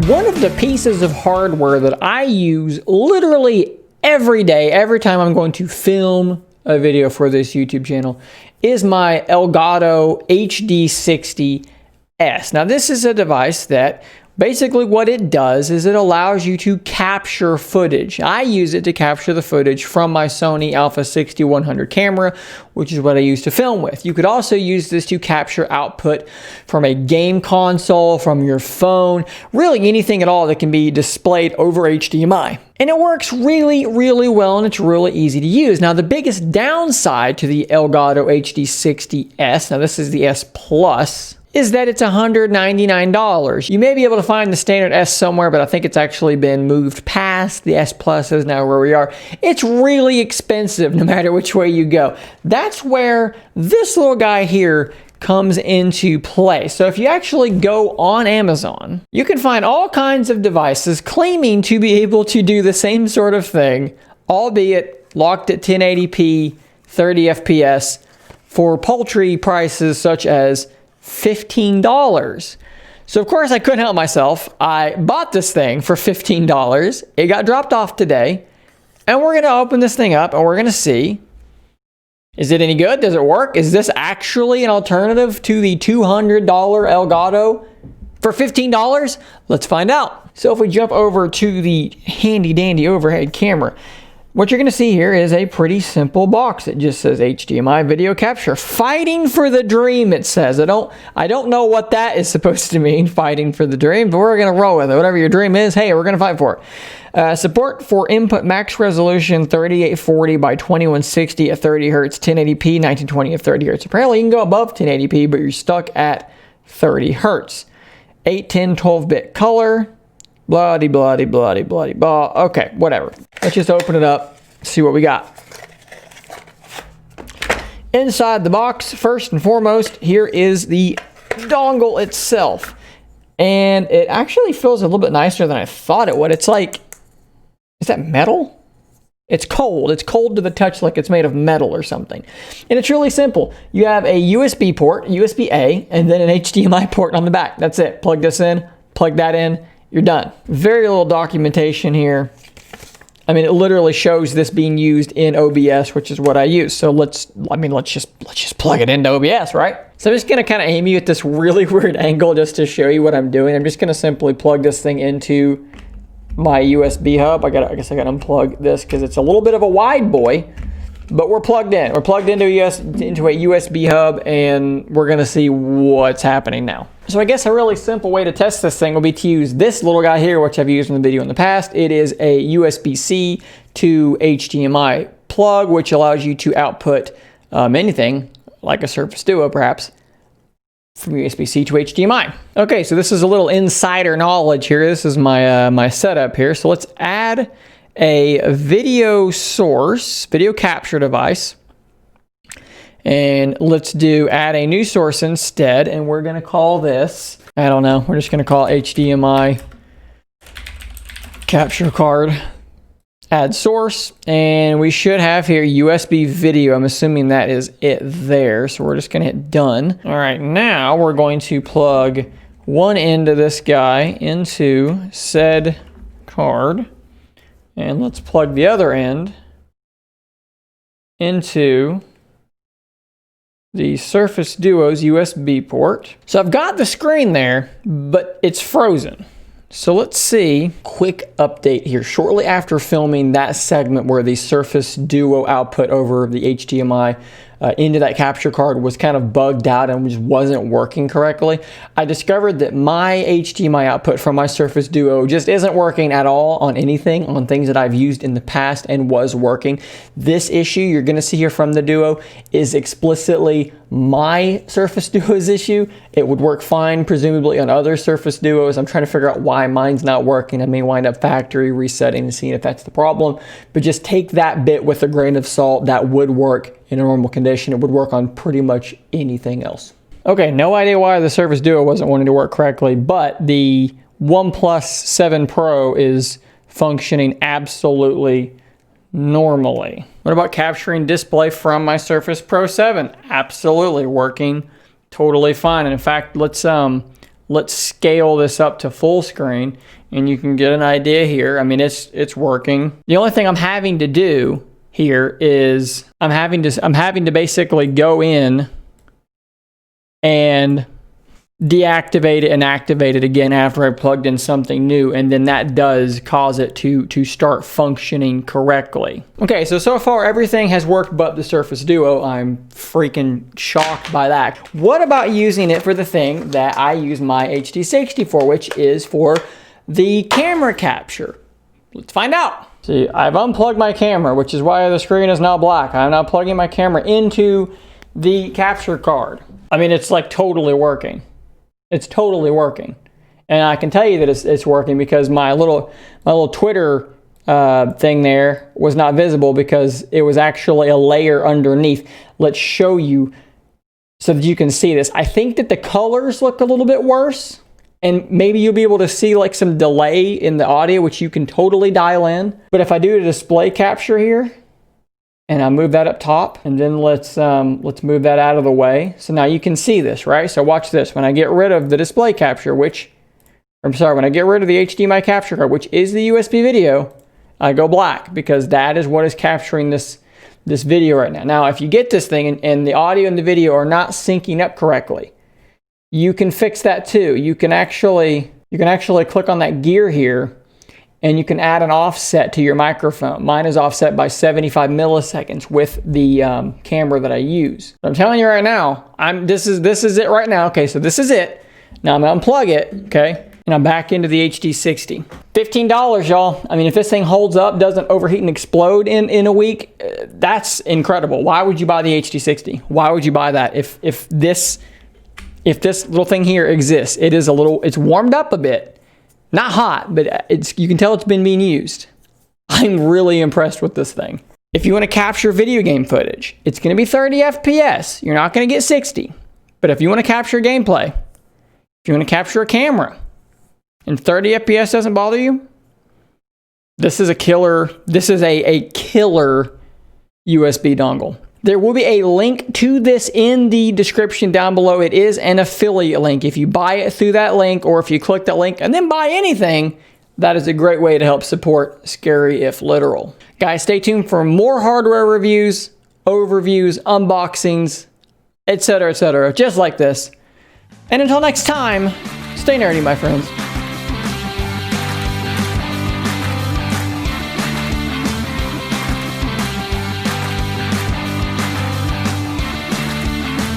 One of the pieces of hardware that I use literally every day, every time I'm going to film a video for this YouTube channel, is my Elgato HD60S. Now this is a device that basically what it does is it allows you to capture footage. I use it to capture the footage from my Sony Alpha 6100 camera, which is what I use to film with. You could also use this to capture output from a game console, from your phone, really anything at all that can be displayed over HDMI. And it works really, really well, and it's really easy to use. Now, the biggest downside to the Elgato HD60S, now this is the S Plus, is that it's $199. You may be able to find the standard S somewhere, but I think it's actually been moved past. The S Plus is now where we are. It's really expensive no matter which way you go. That's where this little guy here comes into play. So if you actually go on Amazon, you can find all kinds of devices claiming to be able to do the same sort of thing, albeit locked at 1080p, 30 FPS, for paltry prices such as $15. So of course I couldn't help myself. I bought this thing for $15. It got dropped off today, and we're gonna open this thing up and we're gonna see, is it any good? Does it work? Is this actually an alternative to the $200 Elgato for $15? Let's find out. So if we jump over to the handy dandy overhead camera, what you're going to see here is a pretty simple box. It just says HDMI video capture. Fighting for the dream, it says. I don't know what that is supposed to mean, fighting for the dream, but we're going to roll with it. Whatever your dream is, hey, we're going to fight for it. Support for input max resolution 3840 by 2160 at 30 Hertz, 1080p, 1920 at 30 Hertz. Apparently you can go above 1080p, but you're stuck at 30 Hertz. 810 12-bit color. Bloody, bloody, bloody, bloody, blah. Okay, whatever. Let's just open it up, see what we got. Inside the box, first and foremost, here is the dongle itself. And it actually feels a little bit nicer than I thought it would. It's like, is that metal? It's cold. It's cold to the touch, like it's made of metal or something. And it's really simple. You have a USB port, USB-A, and then an HDMI port on the back. That's it. Plug this in, plug that in. You're done. Very little documentation here. I mean, it literally shows this being used in OBS, which is what I use. So let's just plug it into OBS, right? So I'm just gonna kind of aim you at this really weird angle just to show you what I'm doing. I'm just gonna simply plug this thing into my USB hub. I guess I gotta unplug this because it's a little bit of a wide boy, but we're plugged in. We're plugged into a USB hub, and we're gonna see what's happening now. So I guess a really simple way to test this thing will be to use this little guy here, which I've used in the video in the past. It is a USB-C to HDMI plug, which allows you to output anything, like a Surface Duo perhaps, from USB-C to HDMI. Okay, so this is a little insider knowledge here. This is my, my setup here. So let's add a video source, video capture device. And let's add a new source instead, and we're gonna call this, I don't know, we're just gonna call HDMI capture card, add source, and we should have here USB video. I'm assuming that is it there, so we're just gonna hit done. All right, now we're going to plug one end of this guy into said card, and let's plug the other end into the Surface Duo's USB port. So I've got the screen there, but it's frozen. So let's see, quick update here. Shortly after filming that segment where the Surface Duo output over the HDMI into that capture card was kind of bugged out and just wasn't working correctly, I discovered that my HDMI output from my Surface Duo just isn't working at all on anything, on things that I've used in the past and was working. This issue you're gonna see here from the Duo is explicitly my Surface Duo's issue. It would work fine, presumably, on other Surface Duos. I'm trying to figure out why mine's not working. I may wind up factory resetting and seeing if that's the problem, but just take that bit with a grain of salt. That would work in a normal condition. It would work on pretty much anything else. Okay, no idea why the Surface Duo wasn't wanting to work correctly, but the OnePlus 7 Pro is functioning absolutely normally. What about capturing display from my Surface Pro 7? Absolutely working totally fine. And in fact, let's let's scale this up to full screen and you can get an idea here. I mean, it's working. The only thing I'm having to do here is I'm having to basically go in and deactivate it and activate it again after I plugged in something new, and then that does cause it to start functioning correctly. Okay, so far everything has worked but the Surface Duo. I'm freaking shocked by that. What about using it for the thing that I use my HD60 for, which is for the camera capture? Let's find out. See, I've unplugged my camera, which is why the screen is now black. I'm now plugging my camera into the capture card. I mean, it's like totally working. It's totally working. And I can tell you that it's working because my little Twitter thing there was not visible because it was actually a layer underneath. Let's show you so that you can see this. I think that the colors look a little bit worse, and maybe you'll be able to see like some delay in the audio, which you can totally dial in. But if I do a display capture here, and I move that up top, and then let's move that out of the way. So now you can see this, right? So watch this. When I get rid of the display capture, when I get rid of the HDMI capture card, which is the USB video, I go black because that is what is capturing this video right now. Now, if you get this thing and the audio and the video are not syncing up correctly, you can fix that too. You can actually click on that gear here, and you can add an offset to your microphone. Mine is offset by 75 milliseconds with the camera that I use. But I'm telling you right now, this is it right now. Okay, so this is it. Now I'm gonna unplug it, okay? And I'm back into the HD60. $15, y'all. I mean, if this thing holds up, doesn't overheat and explode in a week, that's incredible. Why would you buy the HD60? Why would you buy that if this little thing here exists? It's warmed up a bit. Not hot, but you can tell it's been being used. I'm really impressed with this thing. If you want to capture video game footage, it's going to be 30 FPS. You're not going to get 60. But if you want to capture gameplay, if you want to capture a camera, and 30 FPS doesn't bother you, this is a killer USB dongle. There will be a link to this in the description down below. It is an affiliate link. If you buy it through that link, or if you click that link and then buy anything, that is a great way to help support Scary If Literal. Guys, stay tuned for more hardware reviews, overviews, unboxings, etc., just like this. And until next time, stay nerdy, my friends.